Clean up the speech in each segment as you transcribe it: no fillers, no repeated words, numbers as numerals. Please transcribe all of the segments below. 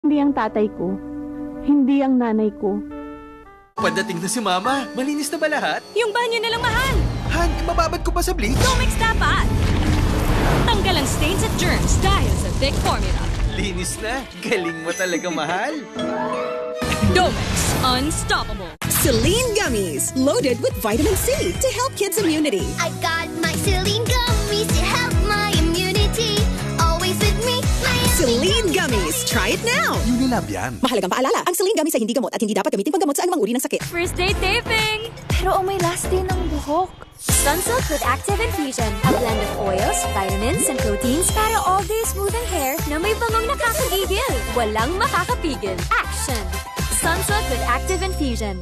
Hindi ang tatay ko. Hindi ang nanay ko. Pagdating na si Mama, malinis na ba lahat? Yung banyo na lang, mahal! Han, mababad ko pa sa bleach? Comex dapat! Tanggal ang stains at germs dahil sa Vic Formula. Linis na. Galing mo talaga, mahal. Domex Unstoppable. Celine Gummies, loaded with vitamin C to help kids' immunity. I got my Celine Gummies to help my immunity. Always with me, my Celine Gummies. Try it now. Unilab yan. Mahalagang paalala, ang Celine Gummies ay hindi gamot at hindi dapat gamitin panggamot sa anumang uri ng sakit. First day taping! Pero ang may last day ng buhok. Sunsilk with Active Infusion. A blend of oils, vitamins, and proteins para all-day smoothing hair na may bangong nakakagigil. Walang makakapigil. Action! Sunsilk with Active Infusion.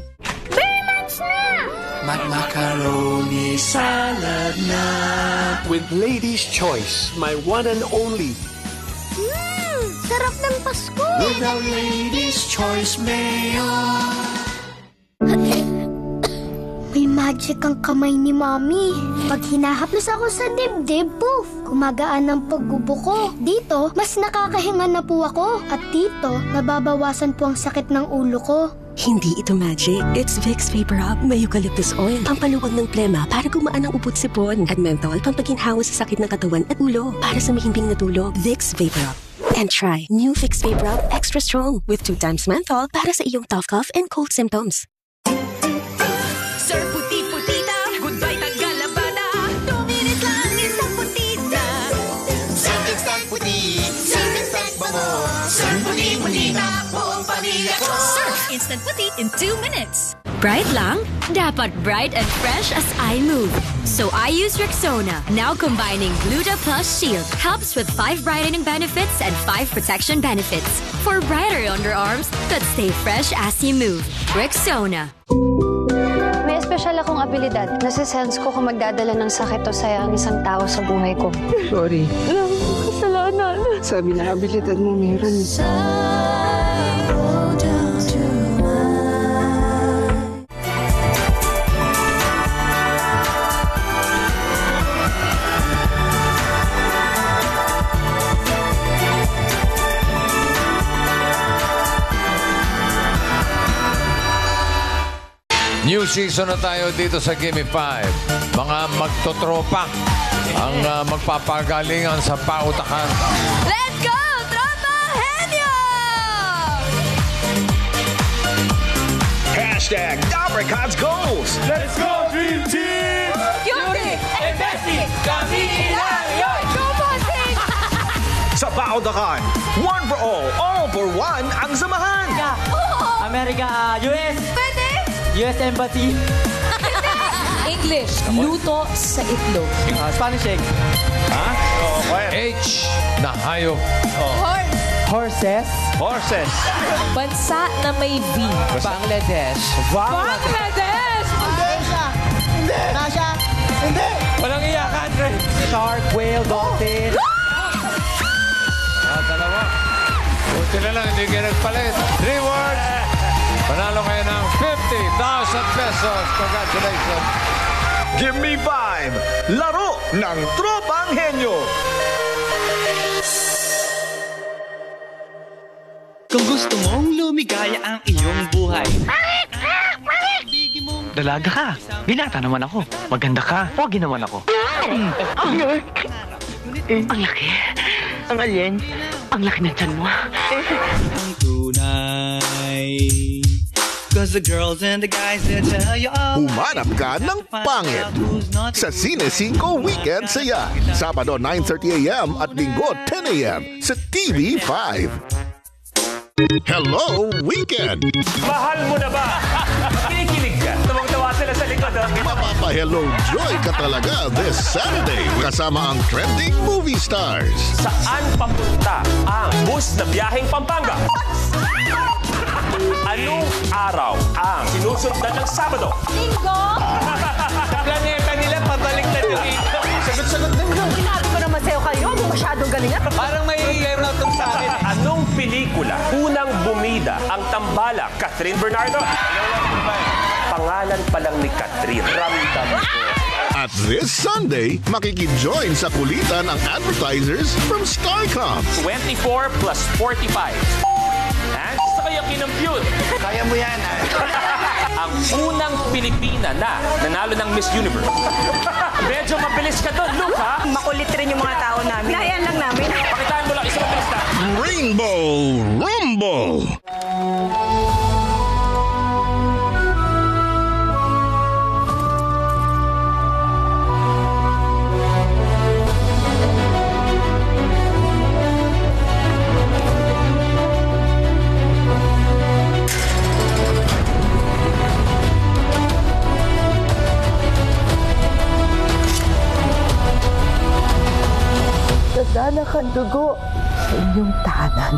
Bare lunch na! Macaroni salad na. With Lady's Choice, my one and only. Sarap ng Pasko! With our Lady's Choice mayo. May magic ang kamay ni Mommy. Pag hinahaplos ako sa dibdib, poof! Gumagaan ang pagbubuko. Dito, mas nakakahinga na po ako. At dito, nababawasan po ang sakit ng ulo ko. Hindi ito magic. It's Vicks Vapor Rub. May eucalyptus oil. Pampaluwag ng plema para gumaan ang upot sipon. At menthol, pampaginhawa sa sakit ng katawan at ulo. Para sa mahimbing na tulog. Vicks Vapor Rub. And try new Vicks Vapor Rub Extra Strong with 2 times menthol para sa iyong tough cough and cold symptoms. Sir Puti-Putita, goodbye Tagalabada. 2 minutes lang, isang putita. Sir Instant Puti, Sir Instant Bango, Sir Puti-Putita, buong pamilya ko. Surf Instant Puti in 2 minutes. Bright lang? Dapat bright and fresh as I move. So I use Rexona, now combining Gluta Plus Shield. Helps with 5 brightening benefits and 5 protection benefits. For brighter underarms that stay fresh as you move. Rexona. May espesyal akong abilidad. Nasisense ko kung magdadala ng sakit o saya ang isang tao sa buhay ko. Sorry. Alam mo, kasalanan. Sabi na abilidad mo meron. New season na tayo dito sa Gimme 5. Mga magtotropa ang magpapagalingan sa pautakan. Let's go, Tropa Henyo! Hashtag Dabricats Goals. Let's go, Dream Team! Cutie and Bessie, kami Hilario! Go, Bossing! Sa pautakan, one for all for one ang samahan. America, US! Pwede! US Embassy. English, luto sa itlog. Spanish egg. H na hayop. Horses. Horses. Bansa na may V. Bangladesh. Bangladesh! Nasha. Hindi. Walang iyakan, Dre. Shark, whale, dolphin. Dalawa. Buti na lang, hindi kayo nagpalit. 3 words. Panalo kayo ng 50,000 pesos. Congratulations. Gimme 5. Laro ng Tropang Henyo. Kung gusto mong lumigaya ang iyong buhay. Dalaga ka. Binata naman ako. Maganda ka. Pogi naman ako. Ang laki. Ang alien. Ang laki ng tiyan mo. Ang tunay. Cause the girls and the guys that tell you all. Humanap ka ng pangit. Sa Cine 5 Weekend Saya. Sabado 9:30 a.m. at Linggo 10 a.m. sa TV5. Hello, Weekend! Mahal mo na ba? Kinikilig ka. Tumang-tawa sila sa likod. Mapapa-hello joy ka talaga this Saturday kasama ang trending movie stars. Saan papunta ang bus na biyaheng Pampanga? Anong araw ang sinusundan ng Sabado? Linggo! Sa planeta nila, pabaliktad na dito. Sagot-sagot din yun. Sinabi ko naman sa'yo kayo, masyadong galingan. Parang may eroton sa akin. Anong pelikula unang bumida ang tambalang Catherine Bernardo? Pangalan pa lang ni Catherine. Ramdam ko. At this Sunday, makikijoin sa kulitan ang advertisers from Starcom. 24 plus 45. Yun! Kaya mo yan, Ang unang Pilipina na nanalo ng Miss Universe. Medyo mabilis ka doon, Luke, ha? Makulit rin yung mga tao namin. Nahiyan lang namin. Pakitaan mo lang, isang mabilis na. Rainbow Rumble! Dadala kang dugo sa inyong tahanan.